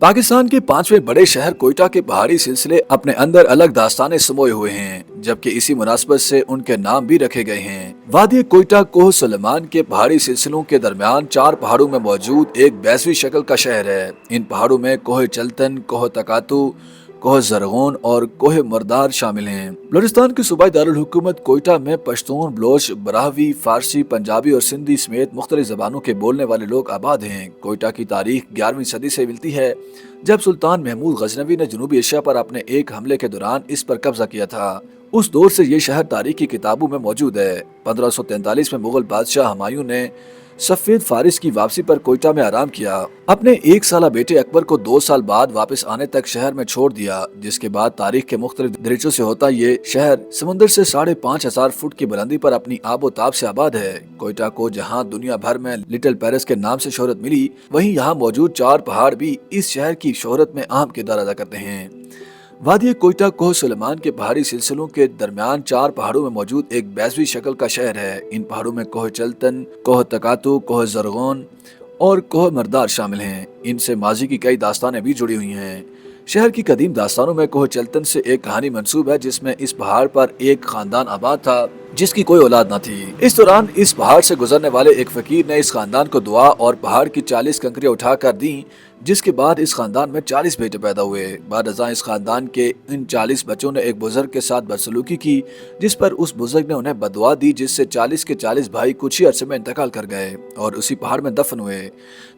पाकिस्तान के पांचवें बड़े शहर कोयटा के पहाड़ी सिलसिले अपने अंदर अलग दास्तानें समोए हुए हैं, जबकि इसी मुनासबत से उनके नाम भी रखे गए हैं। वादी कोयटा कोह सुलेमान के पहाड़ी सिलसिलों के दरमियान चार पहाड़ों में मौजूद एक बैसवी शक्ल का शहर है। इन पहाड़ों में कोह चलतन, कोह तकातू, कोह जरगोन और कोह मरदार शामिल हैं। बलूचिस्तान की सूबाई दारुल हुकूमत कोयटा में पश्तून, बलोच, बराहवी, फारसी, पंजाबी और सिंधी समेत मुख्तलिफ जबानों के बोलने वाले लोग आबाद हैं। कोयटा की तारीख 11वीं सदी से मिलती है, जब सुल्तान महमूद गजनवी ने जनूबी एशिया पर अपने एक हमले के दौरान इस पर कब्जा किया था। उस दौर से ये शहर तारीखी किताबों में मौजूद है। 1543 में मुगल बादशाह हुमायूं ने सफेद फारिस की वापसी पर कोयटा में आराम किया। अपने एक साला बेटे अकबर को 2 साल बाद वापस आने तक शहर में छोड़ दिया, जिसके बाद तारीख के मुख्तलिफ दरिचों से होता ये शहर समुद्र से 5,500 फुट की बुलंदी पर अपनी आबोताब से आबाद है। कोयटा को जहां दुनिया भर में लिटिल पेरिस के नाम से शोहरत मिली, वहीं यहाँ मौजूद 4 पहाड़ भी इस शहर की शोहरत में अहम किरदार अदा करते हैं। वादी कोयटा कोह सुलेमान के पहाड़ी सिलसिलों के दरमियान 4 पहाड़ों में मौजूद एक बैसवी शक्ल का शहर है। इन पहाड़ों में कोह चलतन, कोह तकातू, कोह जरगोन और कोह मरदार शामिल हैं। इनसे माजी की कई दास्तानें भी जुड़ी हुई हैं। शहर की कदीम दास्तानों में कोह चलतन से एक कहानी मंसूब है, जिसमें इस पहाड़ पर एक खानदान आबाद था जिसकी कोई औलाद न थी। इस दौरान इस पहाड़ से गुजरने वाले एक फकीर ने इस खानदान को दुआ और पहाड़ की 40 कंकरियां उठाकर दी, जिसके बाद इस खानदान में 40 बेटे पैदा हुए। बाद अज़ां इस खानदान के इन 40 बच्चों ने एक बुजुर्ग के साथ बदसलूकी की, जिस पर उस बुजुर्ग ने उन्हें बददुआ दी, जिससे 40 के 40 भाई कुछ ही अरसे में इंतकाल कर गए और उसी पहाड़ में दफन हुए,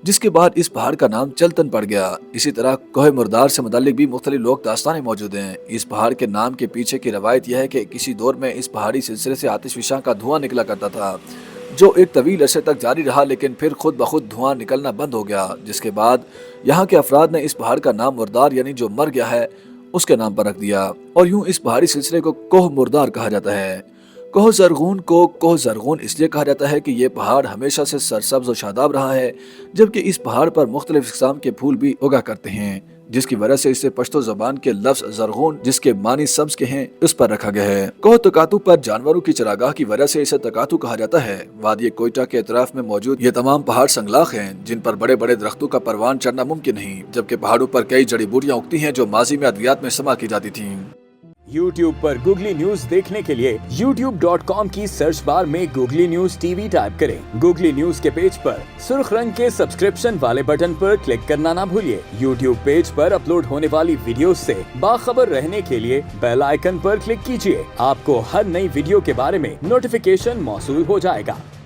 जिसके बाद इस पहाड़ का नाम चलतन पड़ गया। इसी तरह कोह मुर्दार से मुताल्लिक भी मुख्तलिफ लोक दास्तानें मौजूद हैं। इस पहाड़ के नाम के पीछे की रवायत यह है कि किसी दौर में इस पहाड़ी सिलसिले से आतिशफिशां का धुआं निकला करता था, जो एक तवील अरसे तक जारी रहा, लेकिन फिर खुद ब खुद धुआं निकलना बंद हो गया, जिसके बाद यहाँ के अफराद ने इस पहाड़ का नाम मुर्दार यानी जो मर गया है उसके नाम पर रख दिया, और यूं इस पहाड़ी सिलसिले को कोह मुर्दार कहा जाता है। कोह जरगून को कोह जरगून इसलिए कहा जाता है कि ये पहाड़ हमेशा से सरसब्ज और शादाब रहा है, जबकि इस पहाड़ पर मुख्तलिफ इक़साम के फूल भी उगा करते हैं, जिसकी वजह से इसे पश्तो ज़बान के लफ्ज़ जरगून, जिसके मानी सब्ज के हैं, उस पर रखा गया है। कोह तकातू पर जानवरों की चरागाह की वजह से इसे तकातू कहा जाता है। वादी कोयटा के अतराफ में मौजूद ये तमाम पहाड़ संगलाख हैं, जिन पर बड़े बड़े दरख्तों का परवान चढ़ना मुमकिन नहीं, जबकि पहाड़ों पर कई जड़ी बूटियां उगती हैं जो माजी में अद्वियात में इस्तेमाल की जाती थीं। YouTube पर गूगली न्यूज देखने के लिए youtube.com की सर्च बार में गूगली न्यूज टीवी टाइप करें। गूगली न्यूज के पेज पर सुर्ख रंग के सब्सक्रिप्शन वाले बटन पर क्लिक करना ना भूलिए। YouTube पेज पर अपलोड होने वाली वीडियो से बाखबर रहने के लिए बेल आइकन पर क्लिक कीजिए। आपको हर नई वीडियो के बारे में नोटिफिकेशन मौसूल हो जाएगा।